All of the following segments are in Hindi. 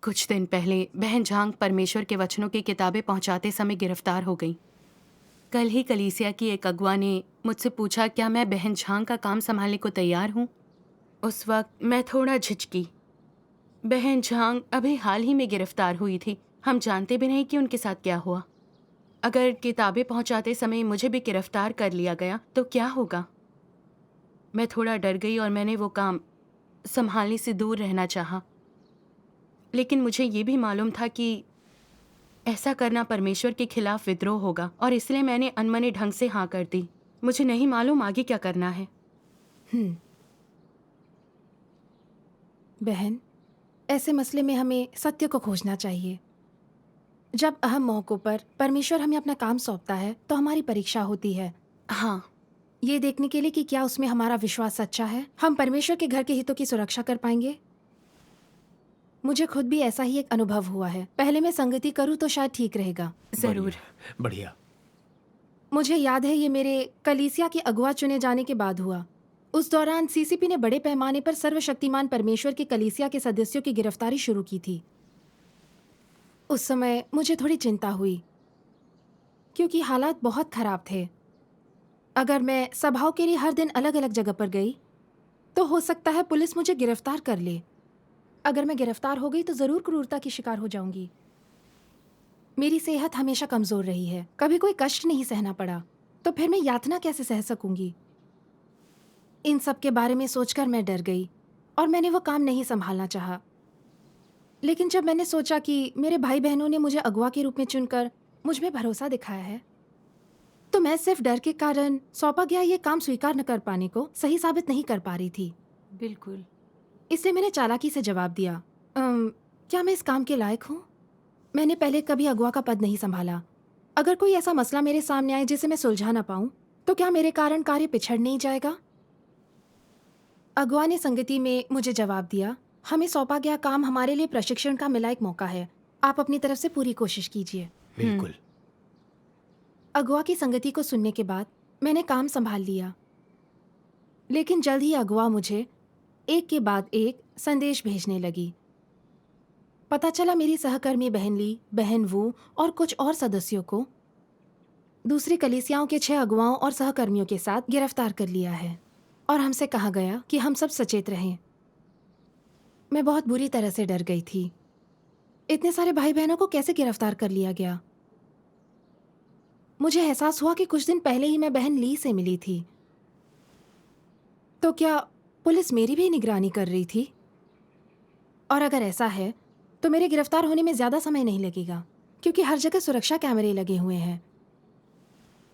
कुछ दिन पहले बहन झांग परमेश्वर के वचनों की किताबें पहुंचाते समय गिरफ्तार हो गई। कल ही कलीसिया की एक अगुआ ने मुझसे पूछा क्या मैं बहन झांग का काम संभालने को तैयार हूँ। उस वक्त मैं थोड़ा झिझकी। बहन झांग अभी हाल ही में गिरफ्तार हुई थी। हम जानते भी नहीं कि उनके साथ क्या हुआ। अगर किताबें पहुंचाते समय मुझे भी गिरफ्तार कर लिया गया तो क्या होगा। मैं थोड़ा डर गई और मैंने वो काम संभालने से दूर रहना चाहा। लेकिन मुझे ये भी मालूम था कि ऐसा करना परमेश्वर के खिलाफ विद्रोह होगा और इसलिए मैंने अनमने ढंग से हाँ कर दी। मुझे नहीं मालूम आगे क्या करना है। बहन, ऐसे मसले में हमें सत्य को खोजना चाहिए। जब अहम मौकों पर परमेश्वर हमें अपना काम सौंपता है तो हमारी परीक्षा होती है, हाँ। ये देखने के लिए कि क्या उसमें हमारा विश्वास सच्चा है, हम परमेश्वर के घर के हितों की सुरक्षा कर पाएंगे। मुझे खुद भी ऐसा ही एक अनुभव हुआ है। पहले मैं संगति करूं तो शायद ठीक रहेगा। जरूर। बढ़िया, बढ़िया। मुझे याद है ये मेरे कलीसिया के अगुआ चुने जाने के बाद हुआ। उस दौरान सीसीपी ने बड़े पैमाने पर सर्वशक्तिमान परमेश्वर के कलीसिया के सदस्यों की गिरफ्तारी शुरू की थी। उस समय मुझे थोड़ी चिंता हुई क्योंकि हालात बहुत खराब थे। अगर मैं सभाओं के लिए हर दिन अलग अलग जगह पर गई तो हो सकता है पुलिस मुझे गिरफ्तार कर ले। अगर मैं गिरफ्तार हो गई तो जरूर क्रूरता की शिकार हो जाऊंगी। मेरी सेहत हमेशा कमजोर रही है, कभी कोई कष्ट नहीं सहना पड़ा, तो फिर मैं यातना कैसे सह सकूंगी। इन सब के बारे में सोचकर मैं डर गई और मैंने वो काम नहीं संभालना चाहा। लेकिन जब मैंने सोचा कि मेरे भाई बहनों ने मुझे अगुआ के रूप में चुनकर मुझ में भरोसा दिखाया है, तो मैं सिर्फ डर के कारण सौंपा गया ये काम स्वीकार न कर पाने को सही साबित नहीं कर पा रही थी। बिल्कुल। इसलिए मैंने चालाकी से जवाब दिया, क्या मैं इस काम के लायक हूँ? मैंने पहले कभी अगुआ का पद नहीं संभाला। अगर कोई ऐसा मसला मेरे सामने आए जिसे मैं सुलझा ना पाऊं, तो क्या मेरे कारण कार्य पिछड़ नहीं जाएगा? अगुआ ने संगति में मुझे जवाब दिया, हमें सौंपा गया काम हमारे लिए प्रशिक्षण का मिला एक मौका है। आप अपनी तरफ से पूरी कोशिश कीजिए। बिल्कुल। अगुआ की संगति को सुनने के बाद मैंने काम संभाल लिया। लेकिन जल्द ही अगुआ मुझे एक के बाद एक संदेश भेजने लगी। पता चला मेरी सहकर्मी बहन ली, बहन वू और कुछ और सदस्यों को दूसरी कलीसियाओं के 6 अगुवाओं और सहकर्मियों के साथ गिरफ्तार कर लिया है और हमसे कहा गया कि हम सब सचेत रहें। मैं बहुत बुरी तरह से डर गई थी। इतने सारे भाई बहनों को कैसे गिरफ्तार कर लिया गया? मुझे एहसास हुआ कि कुछ दिन पहले ही मैं बहन ली से मिली थी। तो क्या पुलिस मेरी भी निगरानी कर रही थी? और अगर ऐसा है तो मेरे गिरफ्तार होने में ज्यादा समय नहीं लगेगा, क्योंकि हर जगह सुरक्षा कैमरे लगे हुए हैं।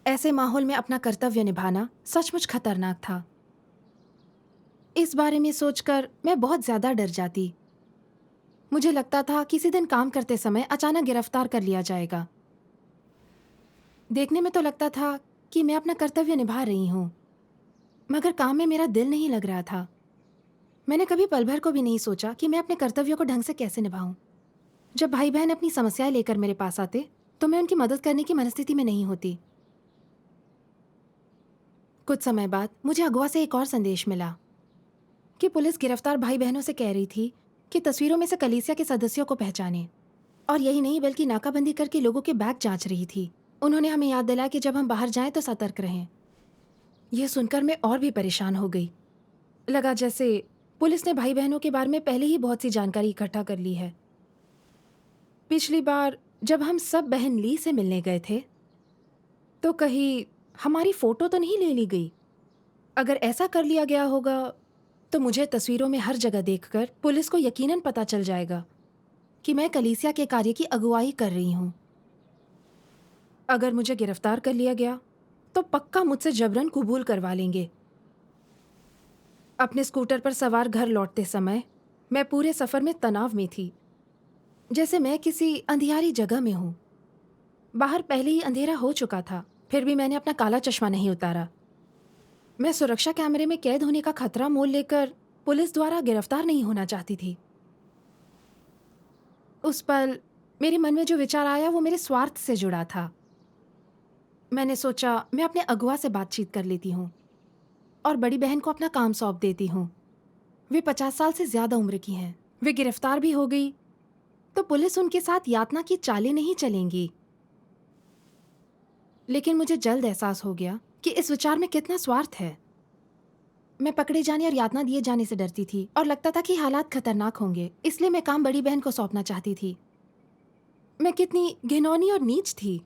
ऐसे माहौल में अपना कर्तव्य निभाना सचमुच खतरनाक था। इस बारे में सोचकर मैं बहुत ज्यादा डर जाती। मुझे लगता था किसी दिन काम करते समय अचानक गिरफ्तार कर लिया जाएगा। देखने में तो लगता था कि मैं अपना कर्तव्य निभा रही हूँ, मगर काम में मेरा दिल नहीं लग रहा था। मैंने कभी पल भर को भी नहीं सोचा कि मैं अपने कर्तव्यों को ढंग से कैसे निभाऊं। जब भाई बहन अपनी समस्याएं लेकर मेरे पास आते तो मैं उनकी मदद करने की मनस्थिति में नहीं होती। कुछ समय बाद मुझे अगुआ से एक और संदेश मिला कि पुलिस गिरफ्तार भाई बहनों से कह रही थी कि तस्वीरों में से कलीसिया के सदस्यों को पहचाने। और यही नहीं बल्कि नाकाबंदी करके लोगों के बैग जांच रही थी। उन्होंने हमें याद दिलाया कि जब हम बाहर जाएं तो सतर्क रहें। यह सुनकर मैं और भी परेशान हो गई। लगा जैसे पुलिस ने भाई बहनों के बारे में पहले ही बहुत सी जानकारी इकट्ठा कर ली है। पिछली बार जब हम सब बहन ली से मिलने गए थे तो कहीं हमारी फोटो तो नहीं ले ली गई? अगर ऐसा कर लिया गया होगा तो मुझे तस्वीरों में हर जगह देखकर पुलिस को यकीनन पता चल जाएगा कि मैं कलीसिया के कार्य की अगुवाई कर रही हूँ। अगर मुझे गिरफ्तार कर लिया गया तो पक्का मुझसे जबरन कबूल करवा लेंगे। अपने स्कूटर पर सवार घर लौटते समय मैं पूरे सफर में तनाव में थी, जैसे मैं किसी अंधियारी जगह में हूँ। बाहर पहले ही अंधेरा हो चुका था, फिर भी मैंने अपना काला चश्मा नहीं उतारा। मैं सुरक्षा कैमरे में कैद होने का खतरा मोल लेकर पुलिस द्वारा गिरफ्तार नहीं होना चाहती थी। उस पल मेरे मन में जो विचार आया वो मेरे स्वार्थ से जुड़ा था। मैंने सोचा मैं अपने अगुआ से बातचीत कर लेती हूँ और बड़ी बहन को अपना काम सौंप देती हूँ। वे 50 साल से ज्यादा उम्र की हैं। वे गिरफ्तार भी हो गई तो पुलिस उनके साथ यातना की चालें नहीं चलेंगी। लेकिन मुझे जल्द एहसास हो गया कि इस विचार में कितना स्वार्थ है। मैं पकड़े जाने और यातना दिए जाने से डरती थी और लगता था कि हालात खतरनाक होंगे, इसलिए मैं काम बड़ी बहन को सौंपना चाहती थी। मैं कितनी घिनौनी और नीच थी।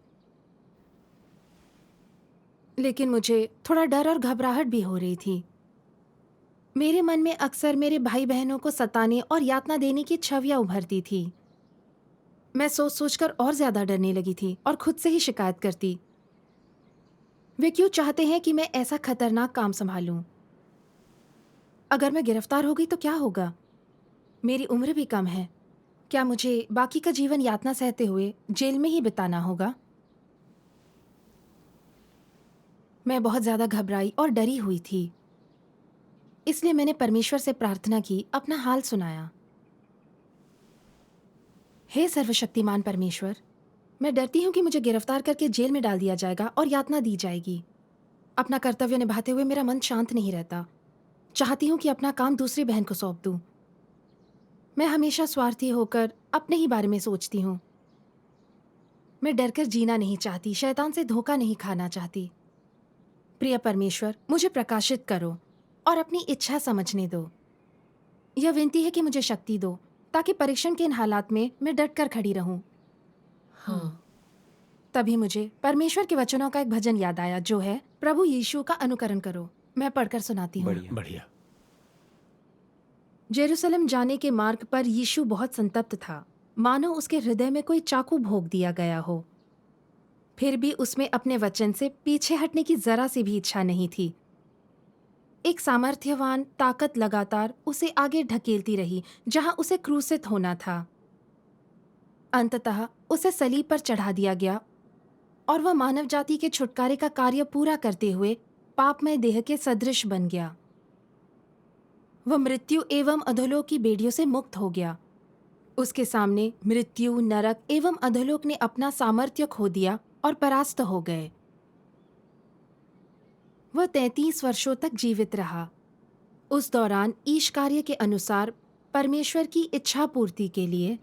लेकिन मुझे थोड़ा डर और घबराहट भी हो रही थी। मेरे मन में अक्सर मेरे भाई बहनों को सताने और यातना देने की छवियां उभरती थी। मैं सोच सोचकर और ज्यादा डरने लगी थी और खुद से ही शिकायत करती, वे क्यों चाहते हैं कि मैं ऐसा खतरनाक काम संभालूं? अगर मैं गिरफ्तार हो गई तो क्या होगा? मेरी उम्र भी कम है। क्या मुझे बाकी का जीवन यातना सहते हुए जेल में ही बिताना होगा? मैं बहुत ज्यादा घबराई और डरी हुई थी। इसलिए मैंने परमेश्वर से प्रार्थना की, अपना हाल सुनाया। हे सर्वशक्तिमान परमेश्वर, मैं डरती हूँ कि मुझे गिरफ्तार करके जेल में डाल दिया जाएगा और यातना दी जाएगी। अपना कर्तव्य निभाते हुए मेरा मन शांत नहीं रहता। चाहती हूँ कि अपना काम दूसरी बहन को सौंप दूँ। मैं हमेशा स्वार्थी होकर अपने ही बारे में सोचती हूँ। मैं डरकर जीना नहीं चाहती, शैतान से धोखा नहीं खाना चाहती। प्रिय परमेश्वर, मुझे प्रकाशित करो और अपनी इच्छा समझने दो। यह विनती है कि मुझे शक्ति दो, ताकि परीक्षण के इन हालात में मैं डटकर खड़ी रहूं। हाँ। तभी मुझे परमेश्वर के वचनों का एक भजन याद आया, जो है, प्रभु यीशु का अनुकरण करो। मैं पढ़कर सुनाती हूँ। बढ़िया बढ़िया। जेरूसलम जाने के मार्ग पर यीशु बहुत संतप्त था, मानो उसके हृदय में कोई चाकू भोंक दिया गया हो। फिर भी उसमें अपने वचन से पीछे हटने की जरा सी भी इच्छा नहीं थी। एक सामर्थ्यवान ताकत लगातार उसे आगे ढकेलती रही, जहां उसे क्रूसित होना था। अंततः उसे सलीब पर चढ़ा दिया गया और वह मानव जाति के छुटकारे का कार्य पूरा करते हुए पापमय देह के सदृश बन गया। वह मृत्यु एवं अधोलोक की बेड़ियों से मुक्त हो गया। उसके सामने मृत्यु, नरक एवं अधोलोक ने अपना सामर्थ्य खो दिया और परास्त हो गए। वह 33 वर्षों तक जीवित रहा। उस दौरान ईश कार्य के अनुसार परमेश्वर की इच्छा पूर्ति के लिए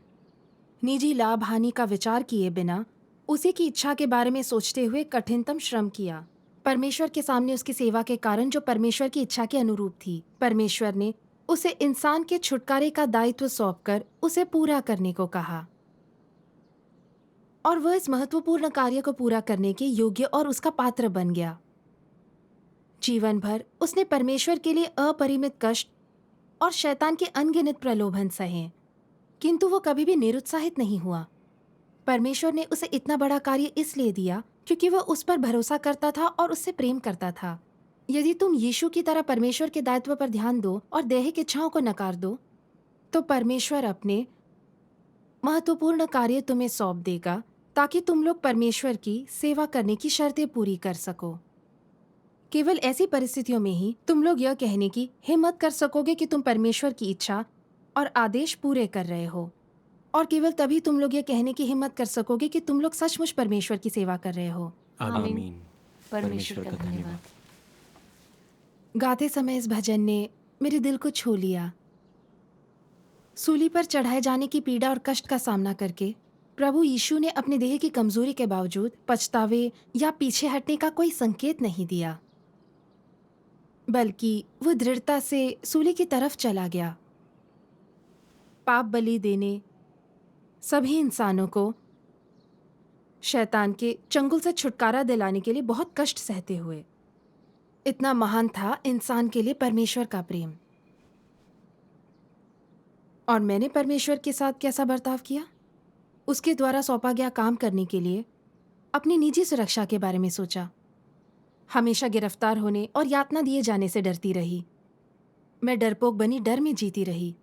निजी लाभ हानि का विचार किए बिना उसी की इच्छा के बारे में सोचते हुए कठिनतम श्रम किया। परमेश्वर के सामने उसकी सेवा के कारण, जो परमेश्वर की इच्छा के अनुरूप थी, परमेश्वर ने उसे इंसान के छुटकारे का दायित्व सौंपकर उसे पूरा करने को कहा। और वह इस महत्वपूर्ण कार्य को पूरा करने के योग्य और उसका पात्र बन गया। जीवन भर उसने परमेश्वर के लिए अपरिमित कष्ट और शैतान के अनगिनत प्रलोभन सहे, किंतु वो कभी भी निरुत्साहित नहीं हुआ। परमेश्वर ने उसे इतना बड़ा कार्य इसलिए दिया क्योंकि वह उस पर भरोसा करता था और उससे प्रेम करता था। यदि तुम यीशु की तरह परमेश्वर के दायित्व पर ध्यान दो और दैहिक इच्छाओं को नकार दो, तो परमेश्वर अपने महत्वपूर्ण कार्य तुम्हें सौंप देगा, ताकि तुम लोग परमेश्वर की सेवा करने की शर्तें पूरी कर सको। केवल ऐसी परिस्थितियों में ही तुम लोग यह कहने की हिम्मत कर सकोगे कि तुम परमेश्वर की इच्छा और आदेश पूरे कर रहे हो, और केवल तभी तुम लोग यह कहने की हिम्मत कर सकोगे कि तुम लोग सचमुच परमेश्वर की सेवा कर रहे हो। आमीन। परमेश्वर का धन्यवाद। गाते समय इस भजन ने मेरे दिल को छू लिया। सूली पर चढ़ाए जाने की पीड़ा और कष्ट का सामना करके प्रभु यीशु ने अपने देह की कमजोरी के बावजूद पछतावे या पीछे हटने का कोई संकेत नहीं दिया, बल्कि वो दृढ़ता से सूली की तरफ चला गया। पाप बलि देने सभी इंसानों को शैतान के चंगुल से छुटकारा दिलाने के लिए बहुत कष्ट सहते हुए। इतना महान था इंसान के लिए परमेश्वर का प्रेम। और मैंने परमेश्वर के साथ कैसा बर्ताव किया? उसके द्वारा सौंपा गया काम करने के लिए अपनी निजी सुरक्षा के बारे में सोचा। हमेशा गिरफ्तार होने और यातना दिए जाने से डरती रही। मैं डरपोक बनी, डर में जीती रही।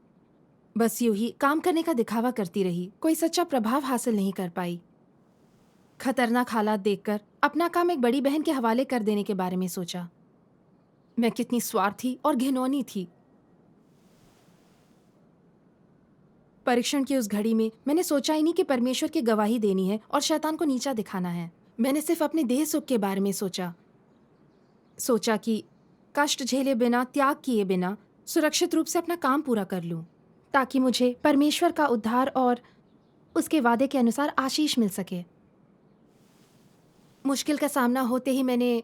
बस यूं ही काम करने का दिखावा करती रही, कोई सच्चा प्रभाव हासिल नहीं कर पाई। खतरनाक हालात देखकर अपना काम एक बड़ी बहन के हवाले कर देने के बारे में सोचा। मैं कितनी स्वार्थी और घिनौनी थी। परीक्षण की उस घड़ी में मैंने सोचा ही नहीं कि परमेश्वर की गवाही देनी है और शैतान को नीचा दिखाना है। मैंने सिर्फ अपने देह सुख के बारे में सोचा कि कष्ट झेले बिना, त्याग किए बिना सुरक्षित रूप से अपना काम पूरा कर लूं, ताकि मुझे परमेश्वर का उद्धार और उसके वादे के अनुसार आशीष मिल सके। मुश्किल का सामना होते ही मैंने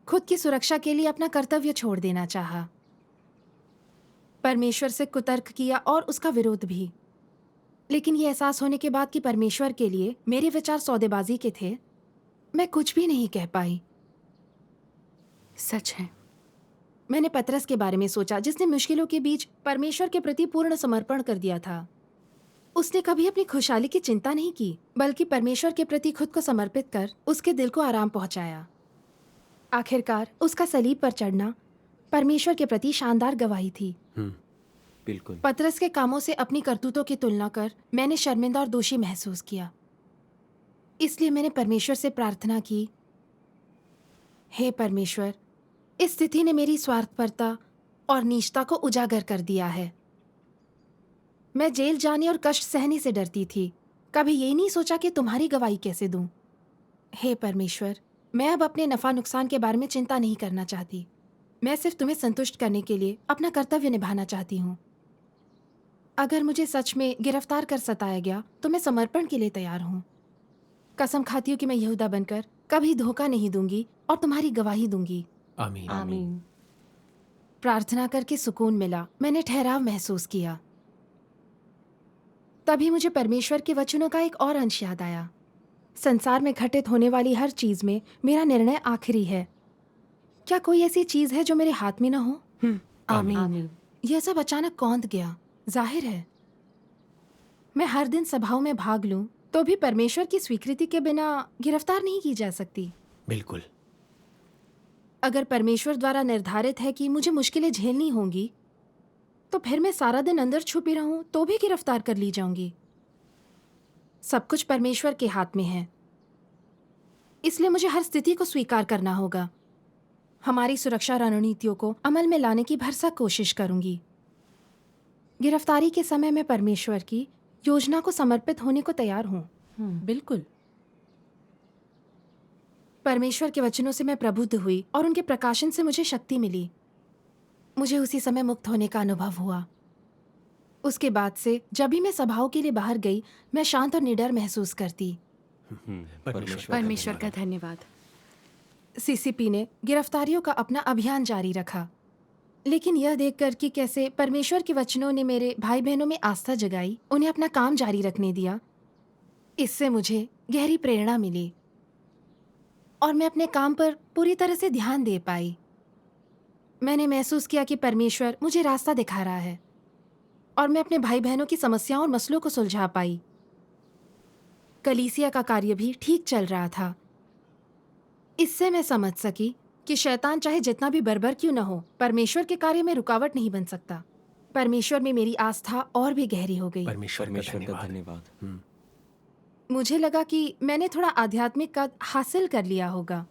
खुद की सुरक्षा के लिए अपना कर्तव्य छोड़ देना चाहा। परमेश्वर से कुतर्क किया और उसका विरोध भी। लेकिन ये एहसास होने के बाद कि परमेश्वर के लिए मेरे विचार सौदेबाजी के थे, मैं कुछ भी नहीं कह पाई। सच है। मैंने पतरस के बारे में सोचा, जिसने मुश्किलों के बीच परमेश्वर के प्रति पूर्ण समर्पण कर दिया था। उसने कभी अपनी खुशहाली की चिंता नहीं की, बल्कि परमेश्वर के प्रति खुद को समर्पित कर उसके दिल को आराम पहुंचाया। आखिरकार उसका सलीब पर चढ़ना परमेश्वर के प्रति शानदार गवाही थी। बिल्कुल। पतरस के कामों से अपनी करतूतों की तुलना कर मैंने शर्मिंदा और दोषी महसूस किया। इसलिए मैंने परमेश्वर से प्रार्थना की, हे परमेश्वर, इस स्थिति ने मेरी स्वार्थपरता और नीचता को उजागर कर दिया है। मैं जेल जाने और कष्ट सहने से डरती थी, कभी यही नहीं सोचा कि तुम्हारी गवाही कैसे दूं। हे परमेश्वर, मैं अब अपने नफा नुकसान के बारे में चिंता नहीं करना चाहती। मैं सिर्फ तुम्हें संतुष्ट करने के लिए अपना कर्तव्य निभाना चाहती हूँ। अगर मुझे सच में गिरफ्तार कर सताया गया तो मैं समर्पण के लिए तैयार हूँ। कसम खाती हूँ कि मैं यहूदा बनकर कभी धोखा नहीं दूंगी और तुम्हारी गवाही दूंगी। आमीन। आमीन। प्रार्थना करके सुकून मिला, मैंने ठहराव महसूस किया। तभी मुझे परमेश्वर के वचनों का एक और अंश याद आया। संसार में घटित होने वाली हर चीज में मेरा निर्णय आखिरी है। क्या कोई ऐसी चीज है जो मेरे हाथ में न हो? आमीन। यह सब अचानक कौंध गया। जाहिर है, मैं हर दिन सभाओं में भाग लूं तो भी परमेश्वर की स्वीकृति के बिना गिरफ्तार नहीं की जा सकती। बिल्कुल। अगर परमेश्वर द्वारा निर्धारित है कि मुझे मुश्किलें झेलनी होंगी, तो फिर मैं सारा दिन अंदर छुपी रहूं तो भी गिरफ्तार कर ली जाऊंगी। सब कुछ परमेश्वर के हाथ में है, इसलिए मुझे हर स्थिति को स्वीकार करना होगा। हमारी सुरक्षा रणनीतियों को अमल में लाने की भरसक कोशिश करूंगी। गिरफ्तारी के समय मैं परमेश्वर की योजना को समर्पित होने को तैयार हूं। बिल्कुल। परमेश्वर के वचनों से मैं प्रबुद्ध हुई और उनके प्रकाशन से मुझे शक्ति मिली। मुझे उसी समय मुक्त होने का अनुभव हुआ। उसके बाद से जब भी मैं सभाओं के लिए बाहर गई, मैं शांत और निडर महसूस करती। परमेश्वर का धन्यवाद। सीसीपी ने गिरफ्तारियों का अपना अभियान जारी रखा, लेकिन यह देखकर कि कैसे परमेश्वर के वचनों ने मेरे भाई बहनों में आस्था जगाई, उन्हें अपना काम जारी रखने दिया, इससे मुझे गहरी प्रेरणा मिली और मैं अपने काम पर पूरी तरह से ध्यान दे पाई। मैंने महसूस किया कि परमेश्वर मुझे रास्ता दिखा रहा है और मैं अपने भाई बहनों की समस्याओं और मसलों को सुलझा पाई। कलीसिया का कार्य भी ठीक चल रहा था। इससे मैं समझ सकी कि शैतान चाहे जितना भी बर्बर क्यों न हो, परमेश्वर के कार्य में रुकावट नहीं बन सकता। परमेश्वर में मेरी आस्था और भी गहरी हो गई। परमेश्वर का धन्यवाद। मुझे लगा कि मैंने थोड़ा आध्यात्मिक कद हासिल कर लिया होगा।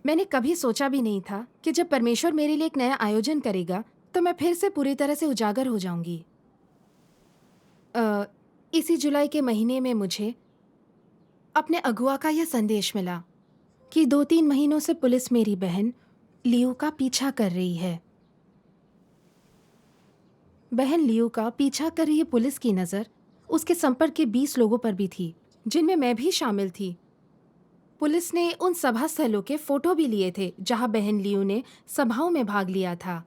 मैंने कभी सोचा भी नहीं था कि जब परमेश्वर मेरे लिए एक नया आयोजन करेगा तो मैं फिर से पूरी तरह से उजागर हो जाऊंगी। इसी जुलाई के महीने में मुझे अपने अगुआ का यह संदेश मिला कि 2-3 महीनों से पुलिस मेरी बहन लियू का पीछा कर रही है। बहन लियू का पीछा कर रही पुलिस की नज़र उसके संपर्क के 20 लोगों पर भी थी, जिनमें मैं भी शामिल थी। पुलिस ने उन सभा स्थलों के फोटो भी लिए थे जहां बहन लियू ने सभाओं में भाग लिया था।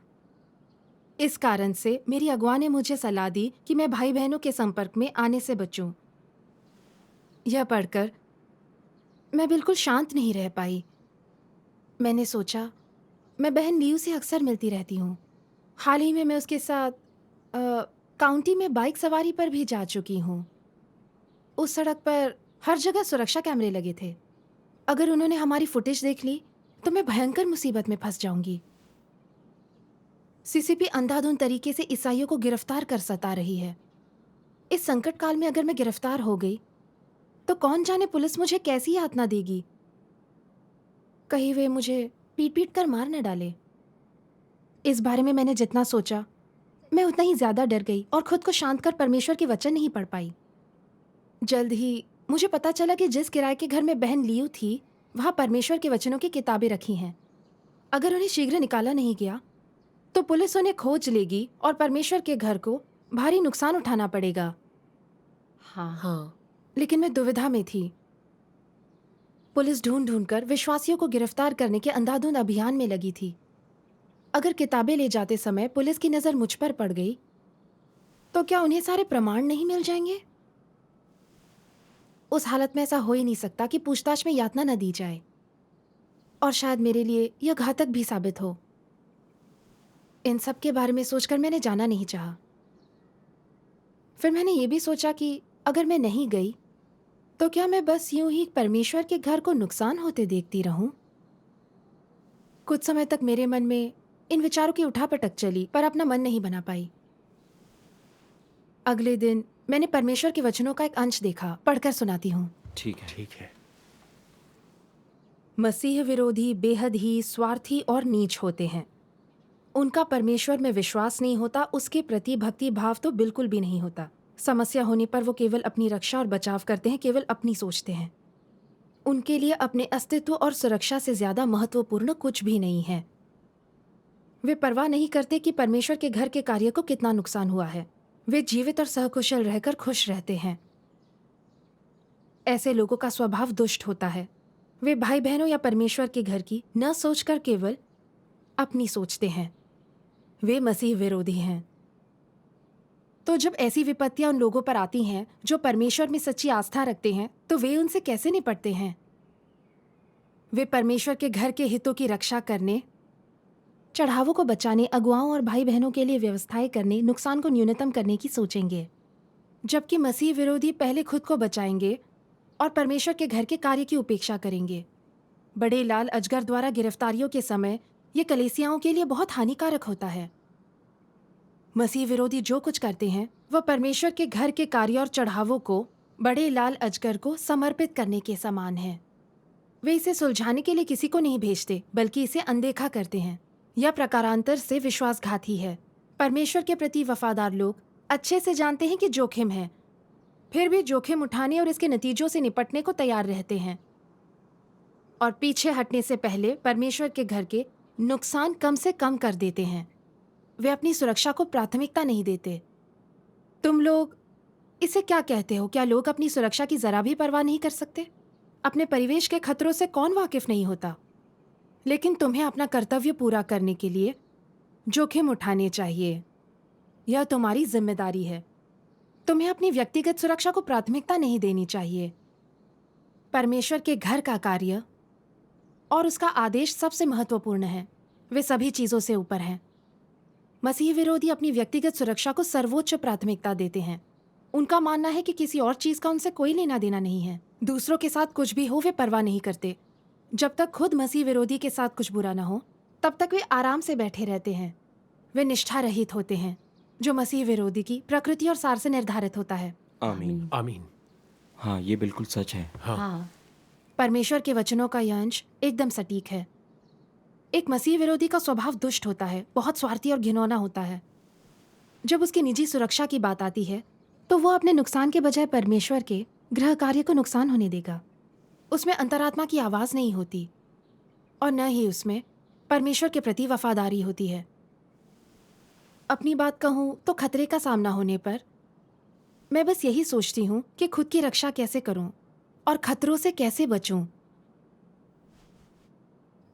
इस कारण से मेरी अगुआ ने मुझे सलाह दी कि मैं भाई बहनों के संपर्क में आने से बचूं। यह पढ़कर मैं बिल्कुल शांत नहीं रह पाई। मैंने सोचा, मैं बहन लियू से अक्सर मिलती रहती हूँ। हाल ही में मैं उसके साथ काउंटी में बाइक सवारी पर भी जा चुकी हूँ। उस सड़क पर हर जगह सुरक्षा कैमरे लगे थे। अगर उन्होंने हमारी फुटेज देख ली तो मैं भयंकर मुसीबत में फंस जाऊंगी। सीसीपी अंधाधुंध तरीके से ईसाइयों को गिरफ्तार कर सता रही है। इस संकट काल में अगर मैं गिरफ्तार हो गई तो कौन जाने पुलिस मुझे कैसी यातना देगी। कहीं वे मुझे पीट पीट कर मार न डाले। इस बारे में मैंने जितना सोचा, मैं उतना ही ज्यादा डर गई और खुद को शांत कर परमेश्वर के वचन नहीं पढ़ पाई। जल्द ही मुझे पता चला कि जिस किराए के घर में बहन लियू थी, वहां परमेश्वर के वचनों की किताबें रखी हैं। अगर उन्हें शीघ्र निकाला नहीं गया तो पुलिस उन्हें खोज लेगी और परमेश्वर के घर को भारी नुकसान उठाना पड़ेगा। हाँ। हाँ। लेकिन मैं दुविधा में थी। पुलिस ढूंढ ढूंढ कर विश्वासियों को गिरफ्तार करने के अंधाधुंध अभियान में लगी थी। अगर किताबें ले जाते समय पुलिस की नजर मुझ पर पड़ गई तो क्या उन्हें सारे प्रमाण नहीं मिल जाएंगे? उस हालत में ऐसा हो ही नहीं सकता कि पूछताछ में यातना न दी जाए, और शायद मेरे लिए यह घातक भी साबित हो। इन सब के बारे में सोचकर मैंने जाना नहीं चाहा। फिर मैंने ये भी सोचा कि अगर मैं नहीं गई तो क्या मैं बस यूं ही परमेश्वर के घर को नुकसान होते देखती रहूं? कुछ समय तक मेरे मन में इन विचारों की उठापटक चली, पर अपना मन नहीं बना पाई। अगले दिन मैंने परमेश्वर के वचनों का एक अंश देखा, पढ़कर सुनाती हूँ। ठीक है। ठीक है। मसीह विरोधी बेहद ही स्वार्थी और नीच होते हैं। उनका परमेश्वर में विश्वास नहीं होता, उसके प्रति भक्ति भाव तो बिल्कुल भी नहीं होता। समस्या होने पर वो केवल अपनी रक्षा और बचाव करते हैं, केवल अपनी सोचते हैं। उनके लिए अपने अस्तित्व और सुरक्षा से ज्यादा महत्वपूर्ण कुछ भी नहीं है। वे परवाह नहीं करते कि परमेश्वर के घर के कार्य को कितना नुकसान हुआ है। वे जीवित और सहकुशल रहकर खुश रहते हैं। ऐसे लोगों का स्वभाव दुष्ट होता है। वे भाई बहनों या परमेश्वर के घर की न सोचकर केवल अपनी सोचते हैं। वे मसीह विरोधी हैं। तो जब ऐसी विपत्तियां उन लोगों पर आती हैं जो परमेश्वर में सच्ची आस्था रखते हैं, तो वे उनसे कैसे निपटते हैं? वे परमेश्वर के घर के हितों की रक्षा करने, चढ़ावों को बचाने, अगुवाओं और भाई बहनों के लिए व्यवस्थाएं करने, नुकसान को न्यूनतम करने की सोचेंगे। जबकि मसीह विरोधी पहले खुद को बचाएंगे और परमेश्वर के घर के कार्य की उपेक्षा करेंगे। बड़े लाल अजगर द्वारा गिरफ्तारियों के समय ये कलीसियाओं के लिए बहुत हानिकारक होता है। मसीह विरोधी जो कुछ करते हैं वह परमेश्वर के घर के कार्य और चढ़ावों को बड़े लाल अजगर को समर्पित करने के समान है। वे इसे सुलझाने के लिए किसी को नहीं भेजते, बल्कि इसे अनदेखा करते हैं। यह प्रकारांतर से विश्वासघाती है। परमेश्वर के प्रति वफादार लोग अच्छे से जानते हैं कि जोखिम है, फिर भी जोखिम उठाने और इसके नतीजों से निपटने को तैयार रहते हैं, और पीछे हटने से पहले परमेश्वर के घर के नुकसान कम से कम कर देते हैं। वे अपनी सुरक्षा को प्राथमिकता नहीं देते। तुम लोग इसे क्या कहते हो? क्या लोग अपनी सुरक्षा की जरा भी परवाह नहीं कर सकते? अपने परिवेश के खतरों से कौन वाकिफ नहीं होता? लेकिन तुम्हें अपना कर्तव्य पूरा करने के लिए जोखिम उठाने चाहिए। यह तुम्हारी जिम्मेदारी है। तुम्हें अपनी व्यक्तिगत सुरक्षा को प्राथमिकता नहीं देनी चाहिए। परमेश्वर के घर का कार्य और उसका आदेश सबसे महत्वपूर्ण है। वे सभी चीजों से ऊपर हैं। मसीह विरोधी अपनी व्यक्तिगत सुरक्षा को सर्वोच्च प्राथमिकता देते हैं। उनका मानना है कि किसी और चीज का उनसे कोई लेना देना नहीं है। दूसरों के साथ कुछ भी हो, वे परवाह नहीं करते। जब तक खुद मसीह विरोधी के साथ कुछ बुरा ना हो, तब तक वे आराम से बैठे रहते हैं। वे निष्ठा रहित होते हैं, जो मसीह विरोधी की प्रकृति और सार से निर्धारित होता है। आमीन। आमीन। हाँ, ये बिल्कुल सच है। हाँ। परमेश्वर के वचनों का यह अंश एकदम सटीक है। एक मसीह विरोधी का स्वभाव दुष्ट होता है, बहुत स्वार्थी और घिनौना होता है। जब उसकी निजी सुरक्षा की बात आती है तो वो अपने नुकसान के बजाय परमेश्वर के गृह कार्य को नुकसान होने देगा। उसमें अंतरात्मा की आवाज नहीं होती, और न ही उसमें परमेश्वर के प्रति वफादारी होती है। अपनी बात कहूं तो खतरे का सामना होने पर मैं बस यही सोचती हूं कि खुद की रक्षा कैसे करूं और खतरों से कैसे बचूं।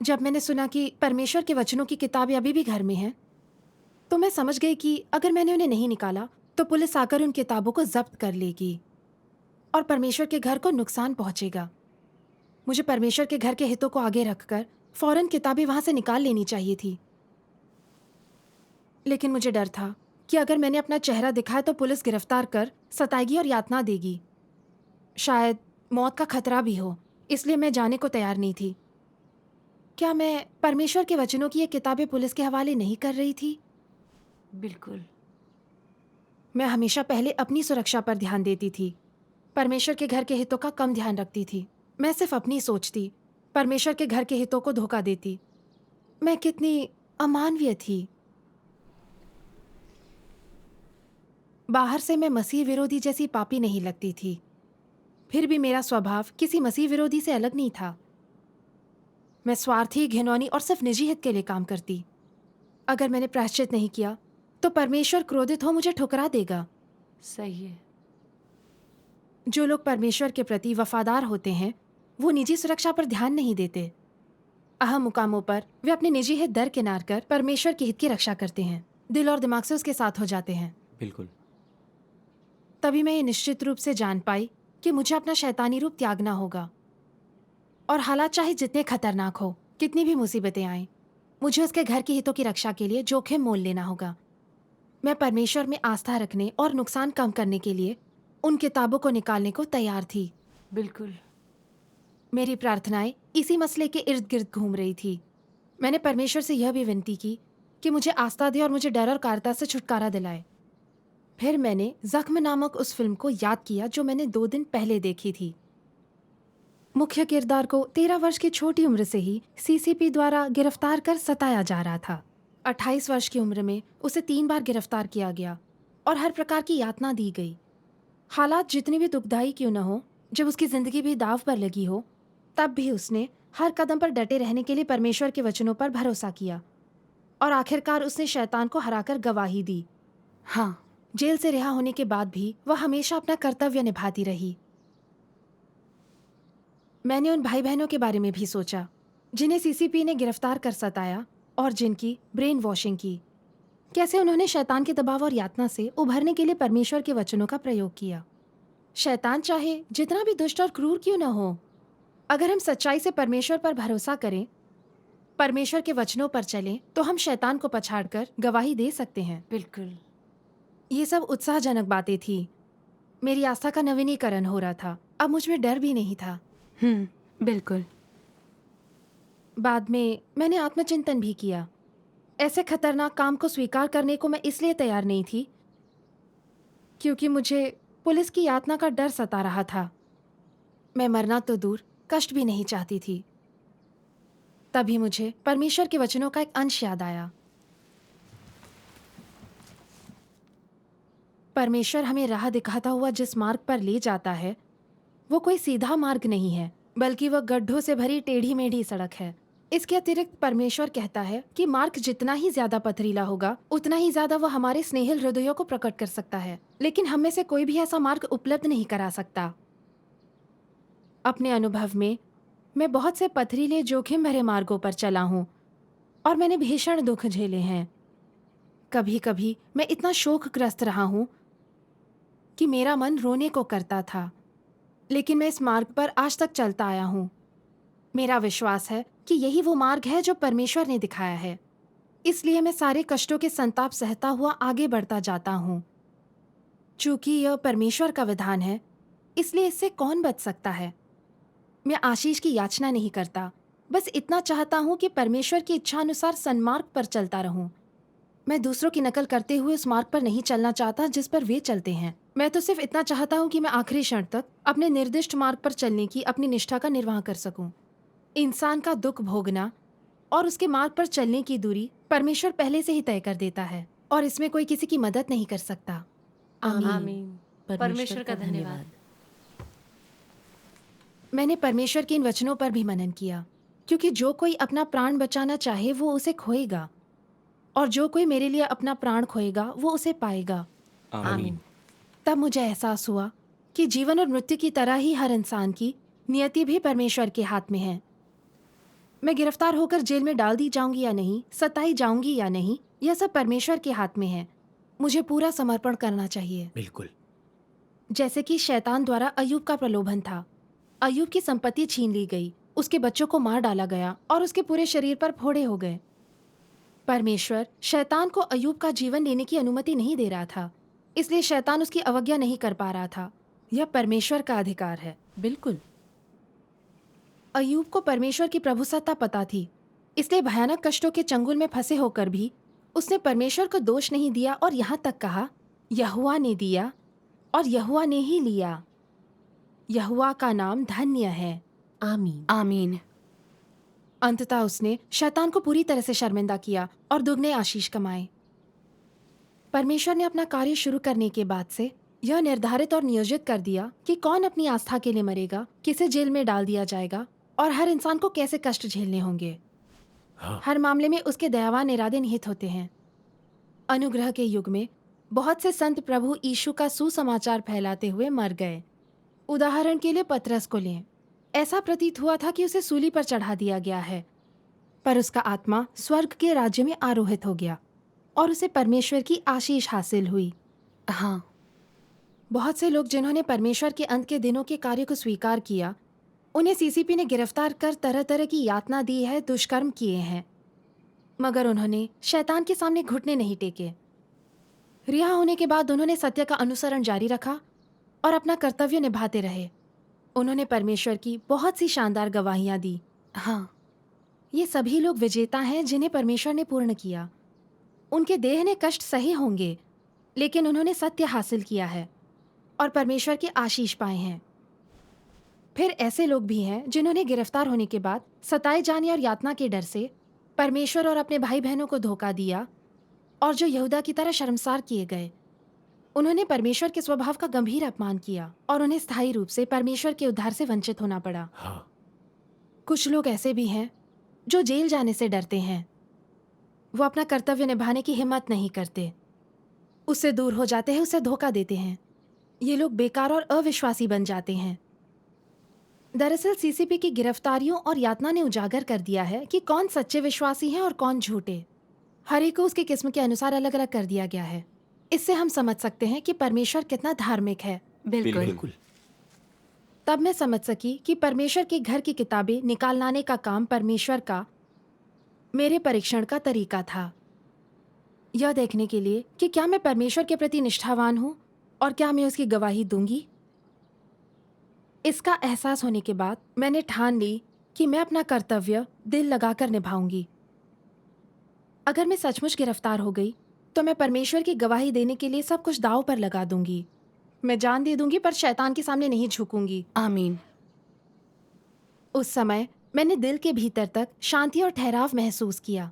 जब मैंने सुना कि परमेश्वर के वचनों की किताबें अभी भी घर में हैं, तो मैं समझ गई कि अगर मैंने उन्हें नहीं निकाला तो पुलिस आकर उन किताबों को जब्त कर लेगी और परमेश्वर के घर को नुकसान पहुंचेगा। मुझे परमेश्वर के घर के हितों को आगे रखकर फौरन किताबें वहां से निकाल लेनी चाहिए थी। लेकिन मुझे डर था कि अगर मैंने अपना चेहरा दिखाया तो पुलिस गिरफ्तार कर सताएगी और यातना देगी। शायद मौत का खतरा भी हो, इसलिए मैं जाने को तैयार नहीं थी। क्या मैं परमेश्वर के वचनों की ये किताबें पुलिस के हवाले नहीं कर रही थी? बिल्कुल। मैं हमेशा पहले अपनी सुरक्षा पर ध्यान देती थी, परमेश्वर के घर के हितों का कम ध्यान रखती थी। मैं सिर्फ अपनी सोचती, परमेश्वर के घर के हितों को धोखा देती। मैं कितनी अमानवीय थी। बाहर से मैं मसीह विरोधी जैसी पापी नहीं लगती थी, फिर भी मेरा स्वभाव किसी मसीह विरोधी से अलग नहीं था। मैं स्वार्थी, घिनौनी और सिर्फ निजी हित के लिए काम करती। अगर मैंने प्रायश्चित नहीं किया तो परमेश्वर क्रोधित हो मुझे ठुकरा देगा। सही है। जो लोग परमेश्वर के प्रति वफादार होते हैं वो निजी सुरक्षा पर ध्यान नहीं देते। अहम मुकामों पर वे अपने निजी हित दरकिनार कर परमेश्वर के हित की रक्षा करते हैं, दिल और दिमाग से उसके साथ हो जाते हैं। बिल्कुल। तभी मैं ये निश्चित रूप से जान पाई कि मुझे अपना शैतानी रूप त्यागना होगा, और हालात चाहे जितने खतरनाक हो, कितनी भी मुसीबतें आएं, मुझे उसके घर के हितों की रक्षा के लिए जोखिम मोल लेना होगा। मैं परमेश्वर में आस्था रखने और नुकसान कम करने के लिए उन किताबों को निकालने को तैयार थी। बिल्कुल। मेरी प्रार्थनाएं इसी मसले के इर्द गिर्द घूम रही थी। मैंने परमेश्वर से यह भी विनती की कि मुझे आस्था दे और मुझे डर और कायरता से छुटकारा दिलाए। फिर मैंने जख्म नामक उस फिल्म को याद किया जो मैंने 2 दिन पहले देखी थी। मुख्य किरदार को 13 वर्ष की छोटी उम्र से ही सीसीपी द्वारा गिरफ्तार कर सताया जा रहा था। 28 वर्ष की उम्र में उसे 3 बार गिरफ्तार किया गया और हर प्रकार की यातना दी गई। हालात जितनी भी दुखदाई क्यों न हो, जब उसकी जिंदगी भी दाव पर लगी हो, तब भी उसने हर कदम पर डटे रहने के लिए परमेश्वर के वचनों पर भरोसा किया और आखिरकार उसने शैतान को हराकर गवाही दी। हाँ, जेल से रिहा होने के बाद भी वह हमेशा अपना कर्तव्य निभाती रही। मैंने उन भाई बहनों के बारे में भी सोचा जिन्हें सीसीपी ने गिरफ्तार कर सताया और जिनकी ब्रेन वॉशिंग की। कैसे उन्होंने शैतान के दबाव और यातना से उभरने के लिए परमेश्वर के वचनों का प्रयोग किया। शैतान चाहे जितना भी दुष्ट और क्रूर क्यों न हो, अगर हम सच्चाई से परमेश्वर पर भरोसा करें, परमेश्वर के वचनों पर चलें, तो हम शैतान को पछाड़कर गवाही दे सकते हैं। बिल्कुल। ये सब उत्साहजनक बातें थी। मेरी आस्था का नवीनीकरण हो रहा था। अब मुझ में डर भी नहीं था। बिल्कुल। बाद में मैंने आत्मचिंतन भी किया। ऐसे खतरनाक काम को स्वीकार करने को मैं इसलिए तैयार नहीं थी क्योंकि मुझे पुलिस की यातना का डर सता रहा था। मैं मरना तो दूर, कष्ट भी नहीं चाहती थी। तभी मुझे परमेश्वर के वचनों का एक अंश याद आया। परमेश्वर हमें राह दिखाता हुआ जिस मार्ग पर ले जाता है वो कोई सीधा मार्ग नहीं है, बल्कि वह गड्ढों से भरी टेढ़ी मेढ़ी सड़क है। इसके अतिरिक्त परमेश्वर कहता है कि मार्ग जितना ही ज्यादा पथरीला होगा, उतना ही ज्यादा वह हमारे स्नेहिल हृदयों को प्रकट कर सकता है, लेकिन हम में से कोई भी ऐसा मार्ग उपलब्ध नहीं करा सकता। अपने अनुभव में मैं बहुत से पथरीले जोखिम भरे मार्गों पर चला हूँ और मैंने भीषण दुख झेले हैं। कभी कभी मैं इतना शोकग्रस्त रहा हूँ कि मेरा मन रोने को करता था, लेकिन मैं इस मार्ग पर आज तक चलता आया हूँ। मेरा विश्वास है कि यही वो मार्ग है जो परमेश्वर ने दिखाया है, इसलिए मैं सारे कष्टों के संताप सहता हुआ आगे बढ़ता जाता हूँ। चूंकि यह परमेश्वर का विधान है, इसलिए इससे कौन बच सकता है। मैं आशीष की याचना नहीं करता, बस इतना चाहता हूँ कि परमेश्वर की इच्छा अनुसार सन्मार्ग पर चलता रहूँ। मैं दूसरों की नकल करते हुए उस मार्ग पर नहीं चलना चाहता जिस पर वे चलते हैं। मैं तो सिर्फ इतना चाहता हूँ कि मैं आखिरी क्षण तक अपने निर्दिष्ट मार्ग पर चलने की अपनी निष्ठा का निर्वाह कर सकूं। इंसान का दुख भोगना और उसके मार्ग पर चलने की दूरी परमेश्वर पहले से ही तय कर देता है और इसमें कोई किसी की मदद नहीं कर सकता। आमीन। परमेश्वर का धन्यवाद। मैंने परमेश्वर के इन वचनों पर भी मनन किया, क्योंकि जो कोई अपना प्राण बचाना चाहे वो उसे खोएगा, और जो कोई मेरे लिए अपना प्राण खोएगा वो उसे पाएगा। आमीन। तब मुझे एहसास हुआ कि जीवन और मृत्यु की तरह ही हर इंसान की नियति भी परमेश्वर के हाथ में है। मैं गिरफ्तार होकर जेल में डाल दी जाऊंगी या नहीं, सताई जाऊंगी या नहीं, यह सब परमेश्वर के हाथ में है। मुझे पूरा समर्पण करना चाहिए। बिल्कुल। जैसे कि शैतान द्वारा अय्यूब का प्रलोभन था। अय्यूब की संपत्ति छीन ली गई, उसके बच्चों को मार डाला गया और उसके पूरे शरीर पर फोड़े हो गए। परमेश्वर शैतान को अय्यूब का जीवन लेने की अनुमति नहीं दे रहा था, इसलिए शैतान उसकी अवज्ञा नहीं कर पा रहा था। यह परमेश्वर का अधिकार है। बिल्कुल। अय्यूब को परमेश्वर की प्रभुसत्ता पता थी, इसलिए भयानक कष्टों के चंगुल में फंसे होकर भी उसने परमेश्वर को दोष नहीं दिया और यहाँ तक कहा, यहोवा ने दिया और यहोवा ने ही लिया। यहोवा का नाम धन्य है। आमीन। आमीन। अंततः उसने शैतान को पूरी तरह से शर्मिंदा किया और दुगने आशीष कमाए। परमेश्वर ने अपना कार्य शुरू करने के बाद से यह निर्धारित और नियोजित कर दिया कि कौन अपनी आस्था के लिए मरेगा, किसे जेल में डाल दिया जाएगा और हर इंसान को कैसे कष्ट झेलने होंगे। हर मामले में उसके दयावान इरादे निहित होते हैं। अनुग्रह के युग में बहुत से संत प्रभु यीशु का सुसमाचार फैलाते हुए मर गए, उदाहरण के लिए पतरस को लें। ऐसा प्रतीत हुआ था कि उसे सूली पर चढ़ा दिया गया है, पर उसका आत्मा स्वर्ग के राज्य में आरोहित हो गया और उसे परमेश्वर की आशीष हासिल हुई। हाँ, बहुत से लोग जिन्होंने परमेश्वर के अंत के दिनों के कार्य को स्वीकार किया, उन्हें सीसीपी ने गिरफ्तार कर तरह तरह की यातना दी है, दुष्कर्म किए हैं, मगर उन्होंने शैतान के सामने घुटने नहीं टेके। रिहा होने के बाद उन्होंने सत्य का अनुसरण जारी रखा और अपना कर्तव्य निभाते रहे। उन्होंने परमेश्वर की बहुत सी शानदार गवाहियां दी। हाँ, ये सभी लोग विजेता हैं जिन्हें परमेश्वर ने पूर्ण किया। उनके देह ने कष्ट सहे होंगे, लेकिन उन्होंने सत्य हासिल किया है और परमेश्वर के आशीष पाए हैं। फिर ऐसे लोग भी हैं जिन्होंने गिरफ्तार होने के बाद सताए जाने और यातना के डर से परमेश्वर और अपने भाई बहनों को धोखा दिया और जो यहूदा की तरह शर्मसार किए गए। उन्होंने परमेश्वर के स्वभाव का गंभीर अपमान किया और उन्हें स्थायी रूप से परमेश्वर के उद्धार से वंचित होना पड़ा। हाँ, कुछ लोग ऐसे भी हैं जो जेल जाने से डरते हैं। वो अपना कर्तव्य निभाने की हिम्मत नहीं करते, उससे दूर हो जाते हैं, उसे धोखा देते हैं। ये लोग बेकार और अविश्वासी बन जाते हैं। दरअसल सीसीपी की गिरफ्तारियों और यातना ने उजागर कर दिया है कि कौन सच्चे विश्वासी हैं और कौन झूठे। हर एक को उसकी किस्म के अनुसार अलग अलग कर दिया गया है। इससे हम समझ सकते हैं कि परमेश्वर कितना धार्मिक है। बिल्कुल। बिल्कुल। तब मैं समझ सकी कि परमेश्वर के घर की किताबें निकाल लाने का काम परमेश्वर का मेरे परीक्षण का तरीका था, यह देखने के लिए कि क्या मैं परमेश्वर के प्रति निष्ठावान हूँ और क्या मैं उसकी गवाही दूंगी। इसका एहसास होने के बाद मैंने ठान ली कि मैं अपना कर्तव्य दिल लगाकर निभाऊंगी। अगर मैं सचमुच गिरफ्तार हो गई तो मैं परमेश्वर की गवाही देने के लिए सब कुछ दांव पर लगा दूंगी। मैं जान दे दूंगी, पर शैतान के सामने नहीं झुकूंगी। आमीन। उस समय मैंने दिल के भीतर तक शांति और ठहराव महसूस किया।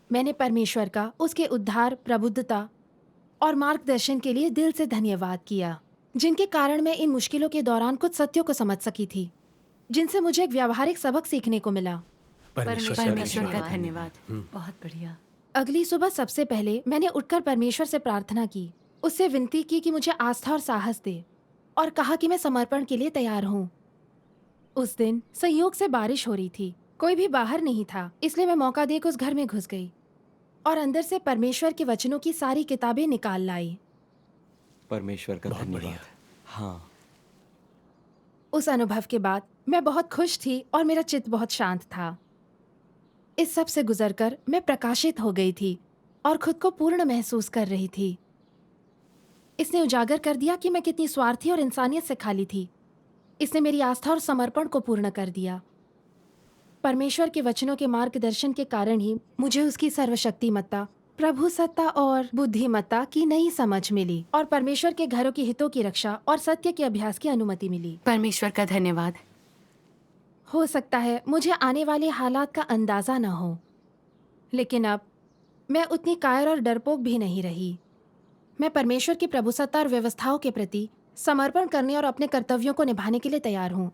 मैंने परमेश्वर का उसके उद्धार, प्रबुद्धता और मार्गदर्शन के लिए दिल से धन्यवाद किया, जिनके कारण मैं इन मुश्किलों के दौरान कुछ सत्यों को समझ सकी थी, जिनसे मुझे एक व्यावहारिक सबक सीखने को मिला। परमेश्वर का धन्यवाद। बहुत बढ़िया। अगली सुबह सबसे पहले मैंने उठकर परमेश्वर से प्रार्थना की, उससे विनती की कि मुझे आस्था और साहस दे, और कहा कि मैं समर्पण के लिए तैयार हूँ। उस दिन संयोग से बारिश हो रही थी, कोई भी बाहर नहीं था, इसलिए मैं मौका देकर उस घर में घुस गई और अंदर से परमेश्वर के वचनों की सारी किताबें निकाल लाई। परमेश्वर का बहुत धन्यवाद। बढ़िया। हाँ, उस अनुभव के बाद मैं बहुत खुश थी और मेरा चित्त बहुत शांत था। इस सब से गुजरकर मैं प्रकाशित हो गई थी और खुद को पूर्ण महसूस कर रही थी। इसने उजागर कर दिया कि मैं कितनी स्वार्थी और इंसानियत से खाली थी। इसने मेरी आस्था और समर्पण को पूर्ण कर दिया। परमेश्वर के वचनों के मार्गदर्शन के कारण ही मुझे उसकी सर्वशक्तिमत्ता, प्रभु सत्ता और बुद्धिमत्ता की नई समझ मिली और परमेश्वर के घरों की हितों की रक्षा और सत्य के अभ्यास की अनुमति मिली। परमेश्वर का धन्यवाद। हो सकता है मुझे आने वाले हालात का अंदाजा न हो, लेकिन अब मैं उतनी कायर और डरपोक भी नहीं रही। मैं परमेश्वर की प्रभुसत्ता और व्यवस्थाओं के प्रति समर्पण करने और अपने कर्तव्यों को निभाने के लिए तैयार हूँ।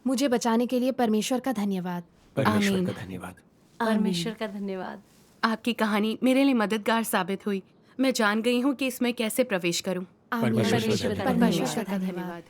मुझे बचाने के लिए परमेश्वर का धन्यवाद। परमेश्वर आमीन। का धन्यवाद। परमेश्वर का धन्यवाद। आपकी कहानी मेरे लिए मददगार साबित हुई। मैं जान गई हूँ कि इसमें कैसे प्रवेश करूँ। आमीन। परमेश्वर का परमेश्वर का धन्यवाद।